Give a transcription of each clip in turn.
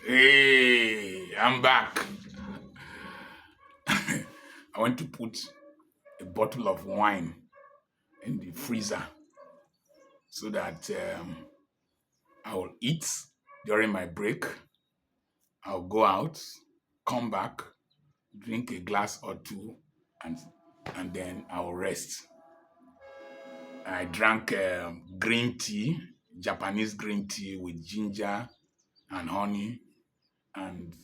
Hey, I'm back. I want to put a bottle of wine in the freezer so that I will eat during my break. I'll go out, come back, drink a glass or two, and and then I'll rest. I drank green tea, Japanese green tea with ginger and honey, and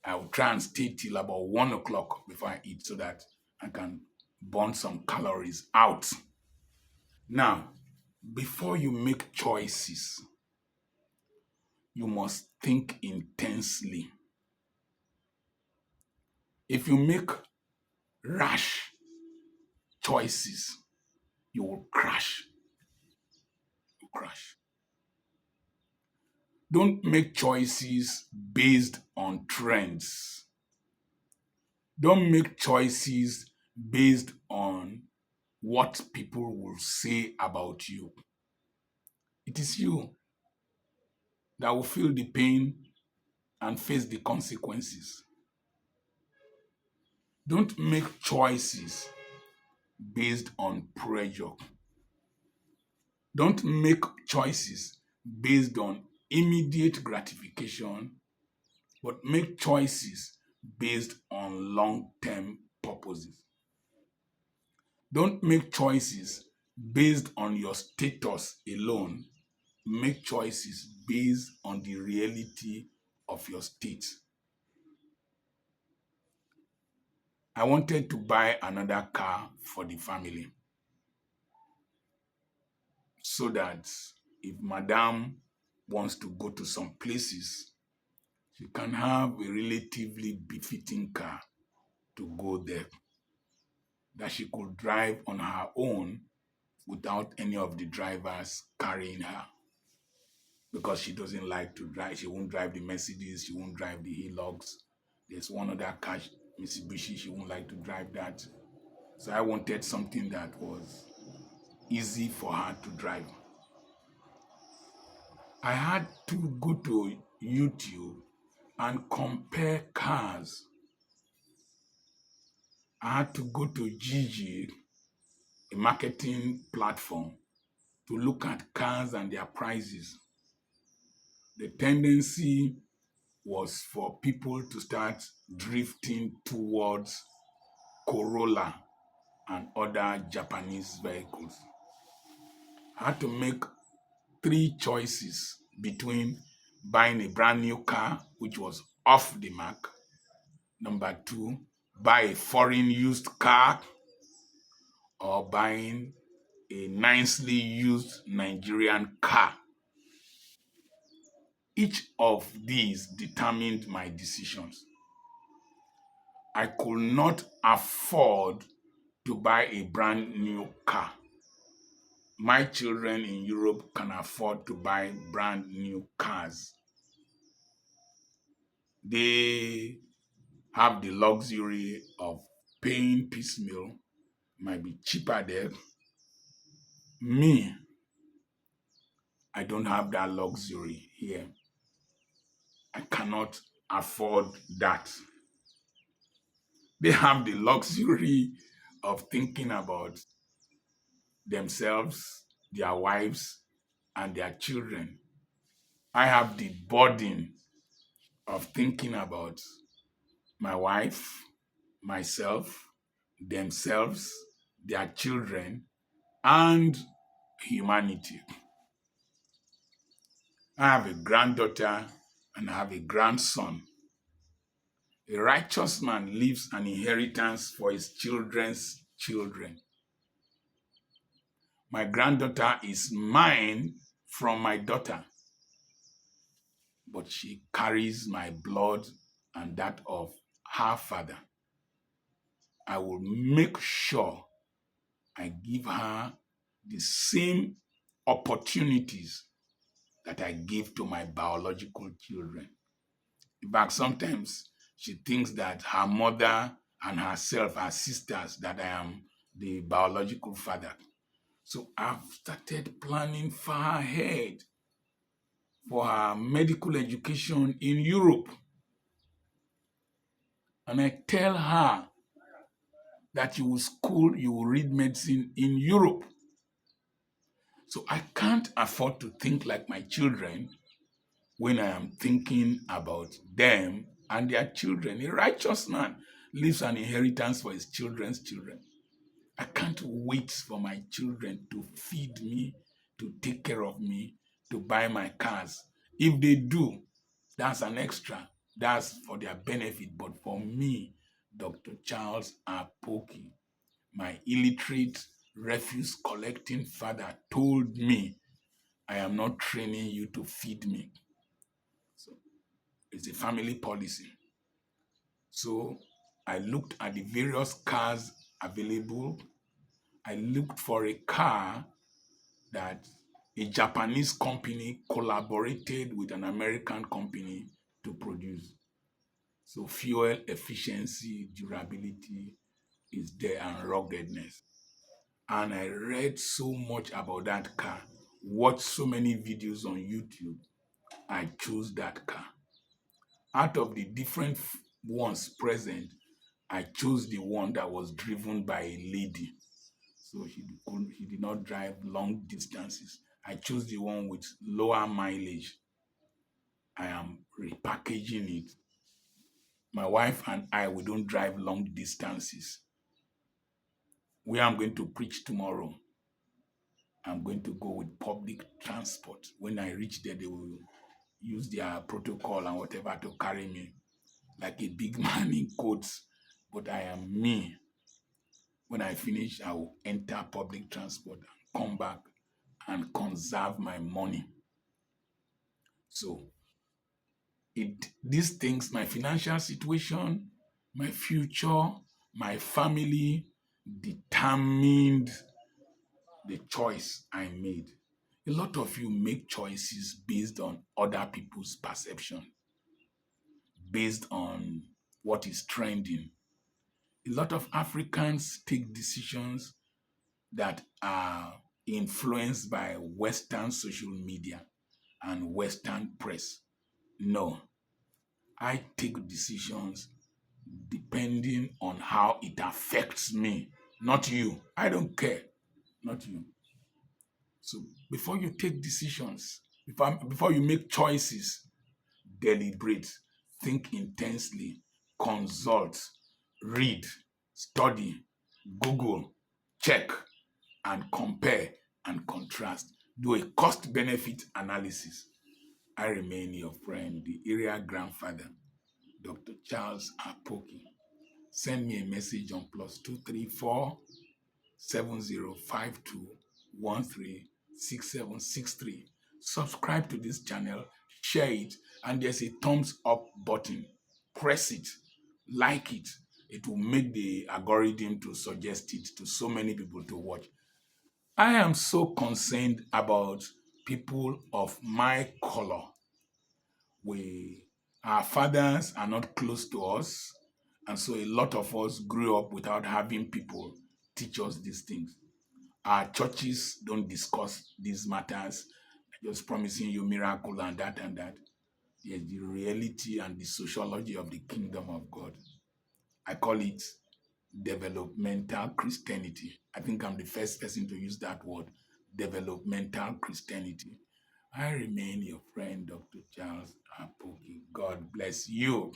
I will try and stay till about 1 o'clock before I eat so that I can burn some calories out. Now, before you make choices, you must think intensely. If you make rash choices, you will crash. You crash. Don't make choices based on trends. Don't make choices based on what people will say about you. It is you that will feel the pain and face the consequences. Don't make choices based on pressure. Don't make choices based on immediate gratification, but make choices based on long term purposes. Don't make choices based on your status alone. Make choices based on the reality of your state. I wanted to buy another car for the family so that if Madame wants to go to some places, she can have a relatively befitting car to go there that she could drive on her own without any of the drivers carrying her because she doesn't like to drive. She won't drive the Mercedes, she won't drive the Hilux. There's one other car, Mitsubishi, she won't like to drive that. So I wanted something that was easy for her to drive. I had to go to YouTube and compare cars. I had to go to Gigi, a marketing platform, to look at cars and their prices. The tendency was for people to start drifting towards Corolla and other Japanese vehicles. I had to make three choices between buying a brand new car, which was off the mark. Number two, buy a foreign used car or buying a nicely used Nigerian car. Each of these determined my decisions. I could not afford to buy a brand new car. My children in Europe can afford to buy brand new cars. They have the luxury of paying piecemeal, might be cheaper there. Me, I don't have that luxury here. I cannot afford that. They have the luxury of thinking about themselves, their wives, and their children. I have the burden of thinking about my wife, myself, themselves, their children, and humanity. I have a granddaughter and I have a grandson. A righteous man leaves an inheritance for his children's children. My granddaughter is mine from my daughter, but she carries my blood and that of her father. I will make sure I give her the same opportunities that I give to my biological children. In fact, sometimes she thinks that her mother and herself are sisters, that I am the biological father. So I've started planning far ahead. for her medical education in Europe. And I tell her that you will read medicine in Europe. So I can't afford to think like my children when I am thinking about them and their children. A righteous man leaves an inheritance for his children's children. I can't wait for my children to feed me, to take care of me, to buy my cars. If they do, that's an extra. That's for their benefit. But for me, Dr. Charles Apoki, my illiterate refuse collecting father, told me, I am not training you to feed me. So it's a family policy. So I looked at the various cars available. I looked for a car that a Japanese company collaborated with an American company to produce. So fuel efficiency, durability is there, and ruggedness. And I read so much about that car, watched so many videos on YouTube. I chose that car. Out of the different ones present, I chose the one that was driven by a lady. So he did not drive long distances. I chose the one with lower mileage. I am repackaging it. My wife and I, we don't drive long distances. Where I'm going to preach tomorrow, I'm going to go with public transport. When I reach there, they will use their protocol and whatever to carry me like a big man in coats. But I am me. When I finish, I will enter public transport and come back and conserve my money. So these things, my financial situation, my future, my family determined the choice I made. A lot of you make choices based on other people's perception, based on what is trending. A lot of Africans take decisions that are influenced by Western social media and Western press. No, I take decisions depending on how it affects me, not you. I don't care, not you. So before you take decisions, before you make choices, deliberate, think intensely, consult, read, study, Google, check, and compare and contrast. Do a cost benefit analysis. I remain your friend, the area grandfather, Dr. Charles Apoki. Send me a message on +234 7052136763. Subscribe to this channel, share it, and there's a thumbs up button. Press it, like it. It will make the algorithm to suggest it to so many people to watch. I am so concerned about people of my color. Our fathers are not close to us, and so a lot of us grew up without having people teach us these things. Our churches don't discuss these matters, just promising you miracle and that and that. Yes, the reality and the sociology of the kingdom of God. I call it developmental Christianity. I think I'm the first person to use that word, developmental Christianity. I remain your friend, Dr. Charles Apoki. God bless you.